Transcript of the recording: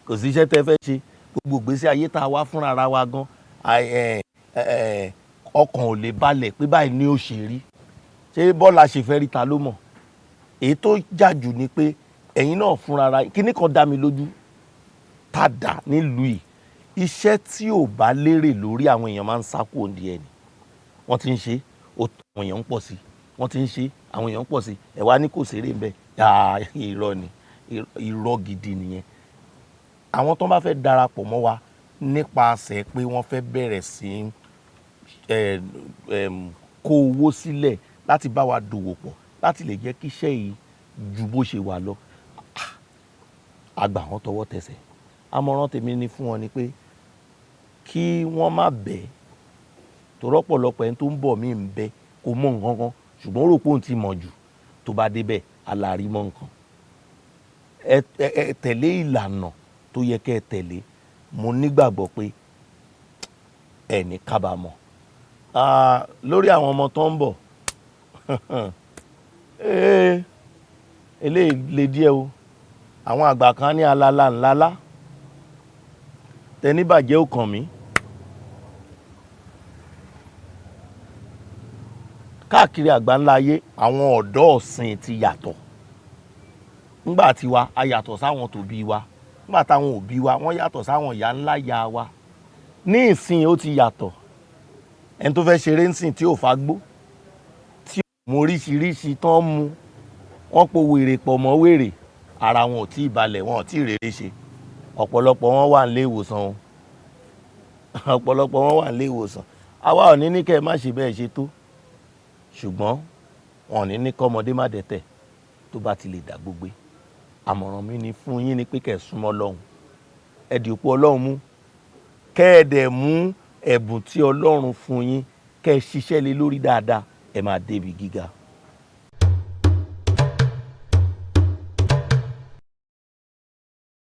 kò sí iṣẹ́ tẹ́ fẹ́ ṣe gbogbo ìgbésí ayé tá a wá fúnra ara wa gan ọkàn ò lè balẹ̀ pé báyìí ni ó ṣe rí ṣé bọ́lá ṣe fẹ́ rí ta ló mọ̀ èyí tó jà jù ni pé ẹ̀yin náà fúnra ara kíní kan dá mi lójú tàdá nílùú yìí iṣẹ́ tí ò bá lérè lórí àwọn èèyàn máa ń sá kúrò ní ẹni wọ́n ti ń ṣe àwọn èèyàn ń pọ̀ sí wọ́n ti ń ṣe àwọn èèyàn ń pọ̀ sí ẹ̀ wá ní kò ṣeré ń bẹ irọ́ ni irọ́ gidi nìyẹn àwọn tó bá fẹ́ darapọ̀ mọ́ wa nípasẹ̀ pé wọ́n fẹ́ bẹ̀rẹ̀ sí kó owó sílẹ̀ láti bá wa dòwò pọ̀ láti lè jẹ́ kí iṣẹ́ yìí ju bó ṣe wà lọ àgbà wọn tọwọ́ tẹsẹ̀ àmọ̀ràn tèmi ni fún wọn ni pé kí wọ́n má bẹ̀ torọ́ pọ̀lọpọ̀ ẹni tó ń bọ̀ mí ń bẹ kò mọ̀ nǹkan kan ṣùgbọ́n ó rò pé òun ti mọ̀ jù tó bá débẹ̀ alárí mọ̀ nǹkan ẹ tẹ̀lé ìlànà tó yẹ kẹ́ ẹ tẹ̀lé mo nígbàgbọ́ pé ẹ ní kábàámọ̀ lórí àwọn ọmọ tó ń bọ̀ eléyìí le díẹ̀ o àwọn àgbà kan ní alala ńlálá tẹni bàjẹ́ ò kàn mí káàkiri àgbáńlá ayé àwọn ọ̀dọ́ ọ̀sìn ti yàtọ̀ ńgbà tiwa a yàtọ̀ sáwọn tó bí wa ńgbà táwọn òbí wa wọ́n yàtọ̀ sáwọn ìyá ńlá ya wa ní ìsìn ó ti yàtọ̀ ẹni tó fẹ́ ṣeré ńsìn tí ò fagbó tí ò mú oríṣiríṣi tán mu wọ́n po wèrè pọ̀ mọ́ wèrè ara wọn ò tí ì balẹ̀ wọn ò tí ì rere ṣe ọ̀pọ̀lọpọ̀ wọn wà nílé ìwòsàn o ọ̀pọ̀lọpọ̀ wọn wà nílé ìwòsàn àwa ò ní ní kẹ́ ẹ má ṣe bẹ́ẹ̀ ṣe tó ṣùgbọ́n wọn ò ní ní kọ́mọdé má dẹ́tẹ̀ tó bá ti lè dà gbogbo àmọ̀ràn mi ni fún yín ni pé kẹ́ ẹ súnmọ́ Ọlọ́run ẹ dì òpó Ọlọ́run mú kẹ́ ẹ dẹ̀ mú ẹ̀bùn tí Ọlọ́run fún yín kẹ́ ẹ ṣiṣẹ́ lé lórí dáadáa ẹ máa débi gíga.